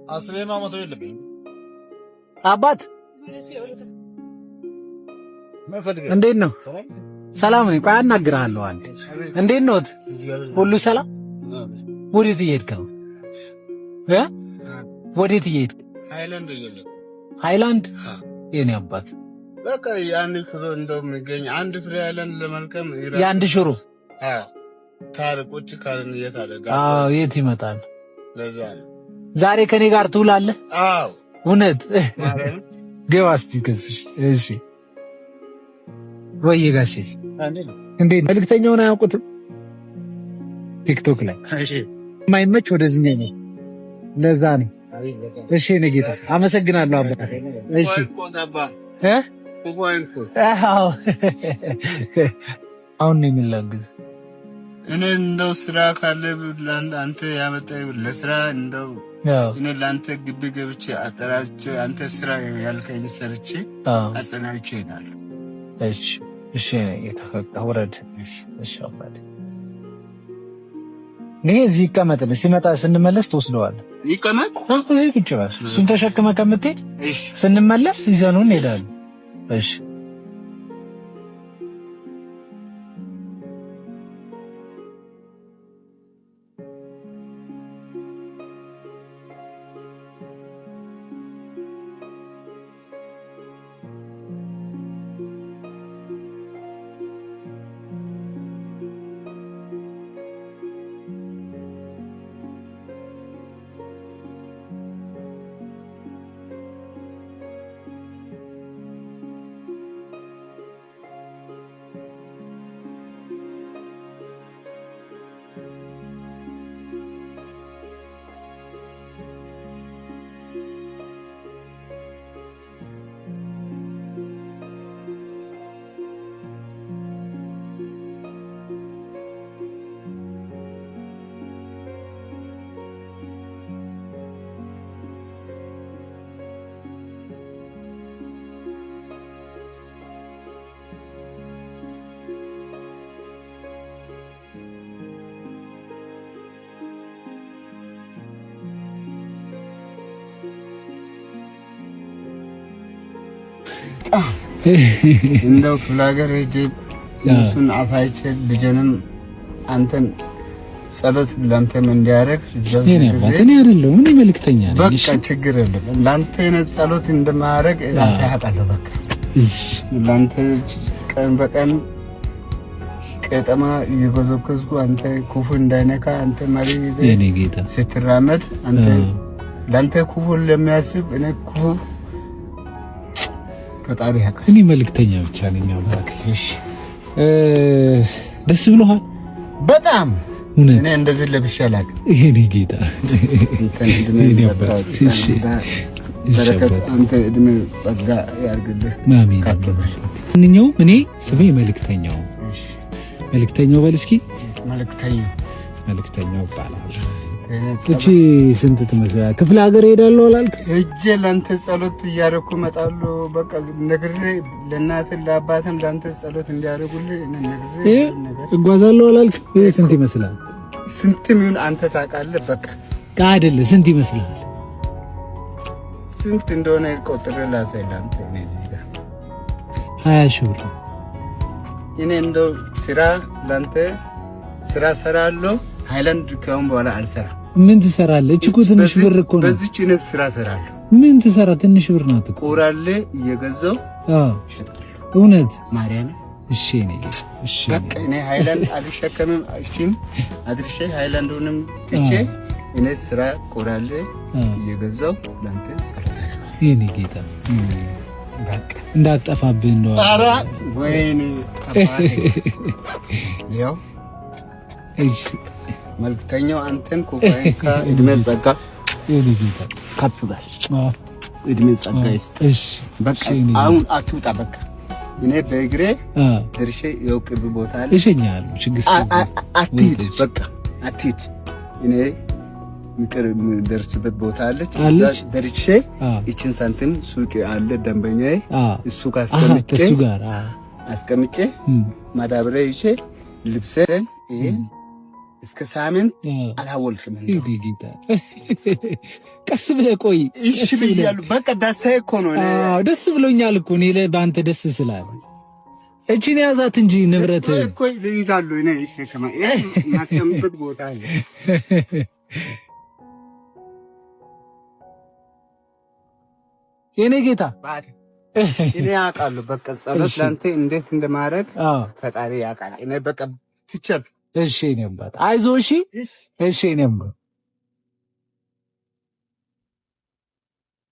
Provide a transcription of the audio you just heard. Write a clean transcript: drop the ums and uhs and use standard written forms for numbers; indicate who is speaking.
Speaker 1: አስቤ ማሞቶ የለብኝ
Speaker 2: አባት እንዴት ነው? ሰላም ነኝ። ቆይ አናግርሃለሁ። እንዴት ነው? ሁሉ ሰላም? ወዴት እየሄድክ ነው? ወዴት እየሄድክ? ሃይላንድ የኔ አባት
Speaker 1: በቃ የአንድ ሽሮ እንደሚገኝ አንድ ፍሬ ሃይላንድ ለመልቀም
Speaker 2: የአንድ ሽሮ
Speaker 1: ታርቆች ካልን የት አለ?
Speaker 2: አዎ የት ይመጣል?
Speaker 1: ለዛ ነው
Speaker 2: ዛሬ ከኔ ጋር ትውላለህ?
Speaker 1: አዎ
Speaker 2: እውነት ገባ እስቲ ከዚህ እሺ። ወይ ጋሼ እንዴት መልእክተኛውን አያውቁትም? ቲክቶክ ላይ እሺ፣ የማይመች ወደዚህኛው ነው። ለዛ ነው። እሺ እኔ ጌታ አመሰግናለሁ አባ። እሺ አሁን ነው የሚላግዝ
Speaker 1: እኔ እንደው ስራ ካለ አንተ ያመጣው ለስራ እንደው እኔ ለአንተ ግቢ ገብቼ አጠራርቼ አንተ ስራ ያልከኝ ሰርቼ አጸናርቼ ይላል።
Speaker 2: እሺ እሺ የተፈቀ ወረድ እሺ አባት ይሄ እዚህ ይቀመጥልህ። ሲመጣ ስንመለስ ትወስደዋለህ።
Speaker 1: ይቀመጥ
Speaker 2: እዚህ ቁጭ በል። እሱን ተሸክመህ ከምትሄድ ስንመለስ ይዘነው እንሄዳለን። እሺ
Speaker 1: እንደው ፍላገር ሄጄ እሱን አሳይቼ ልጅንም አንተን ጸሎት ላንተም እንዲያረግ
Speaker 2: እኔ አይደለሁ እኔ መልእክተኛ ነኝ።
Speaker 1: በቃ ችግር የለም። ላንተ ጸሎት እንደማያረግ ራሴ አጣለሁ። በቃ ላንተ ቀን በቀን ቀጠማ እየጎዘጎዝኩ አንተ ክፉ እንዳይነካ አንተ ማሪ ይዘህ
Speaker 2: የኔ ጌታ
Speaker 1: ስትራመድ አንተ ላንተ ክፉ ለሚያስብ እኔ ክፉ ፈጣሪ ያውቃል።
Speaker 2: እኔ መልእክተኛ ብቻ ነኝ። አባክ እሺ ደስ ብሎሃል?
Speaker 1: በጣም እኔ እንደዚህ ለብሼ አላውቅም።
Speaker 2: የኔ ጌታ
Speaker 1: በረከት አንተ እድሜ ጸጋ ያርግልህ።
Speaker 2: አሜን። ማንኛውም እኔ ስሜ መልእክተኛው መልእክተኛው በል እስኪ መልእክተኛው ይባላል። እቺ ስንት ትመስላለህ? ክፍለ ሀገር ሄዳለሁ አላልክ?
Speaker 1: እጄ ለአንተ ጸሎት እያደረኩ እመጣለሁ። በቃ ነግሬ ለእናትህ ለአባትም ለአንተ ጸሎት እንዲያደርጉልህ ነግሬ
Speaker 2: እጓዛለሁ አላልክ? ይሄ ስንት ይመስላል?
Speaker 1: ስንትም ይሁን አንተ ታውቃለህ። በቃ
Speaker 2: አይደለ ስንት ይመስላል?
Speaker 1: ስንት እንደሆነ ቆጥሬ ላሳይ ለአንተ። እዚህ ጋር
Speaker 2: 20 ሺህ ብር።
Speaker 1: እኔ እንደው ስራ ለአንተ ስራ ሰራለሁ። ሃይላንድ ከአሁን በኋላ አልሰራም።
Speaker 2: ምን ትሰራለህ? እቺ እኮ ትንሽ ብር እኮ ነው።
Speaker 1: በዚህች እኔ ስራ ሰራለሁ።
Speaker 2: ምን ትሰራ? ትንሽ ብር ናት እኮ።
Speaker 1: ቆራሌ እየገዛው እሸጣለሁ።
Speaker 2: እውነት
Speaker 1: ማርያም።
Speaker 2: እሺ እሺ
Speaker 1: በቃ እኔ ሃይላንድ አልሸከምም። እሺን አድርሼ ሃይላንዱንም ትቼ እኔ ስራ ቆራሌ እየገዛው ላንተ ሰራለሁ።
Speaker 2: የኔ ጌታ በቃ እንዳጠፋብህ ነው።
Speaker 1: ኧረ ወይኔ አባቴ ያው
Speaker 2: እሺ
Speaker 1: መልክተኛው አንተን ኮፋይካ እድሜ ጸጋ
Speaker 2: ይልይታ
Speaker 1: ከፍ በል እድሜ ጸጋ ይስጥ።
Speaker 2: እሺ
Speaker 1: በቃ አሁን አትውጣ። በቃ እኔ በእግሬ ድርሼ ያው ቅርብ ቦታ አለ
Speaker 2: እሸኛለሁ። ችግር
Speaker 1: አትሂድ። በቃ አትሂድ። እኔ ምቅርብ ደርስበት ቦታ አለች። እዛ ደርሼ እቺን ሳንቲም ሱቅ አለ ደንበኛዬ እሱ ጋር አስቀምጬ ማዳበሪያ ይዤ ልብሴን ይሄን እስከ ሳምንት አላወልክም።
Speaker 2: ጌታ ቀስ ብለህ ቆይ።
Speaker 1: እሺ ብያለሁ። በቃ ደስታዬ እኮ ነው።
Speaker 2: ደስ ብሎኛል እኮ እኔ በአንተ ደስ ስላለ እቺን ያዛት እንጂ ንብረት
Speaker 1: እኮ ልይዛሉ። እኔ ይሸከማ ማስቀምጥበት ቦታ አለ።
Speaker 2: የኔ ጌታ
Speaker 1: እኔ አውቃለሁ። በቃ ጸሎት ለአንተ እንዴት እንደማደርግ ፈጣሪ ያውቃል። እኔ በቃ ትችል።
Speaker 2: እሺ እኔም አይዞህ። እሺ እኔም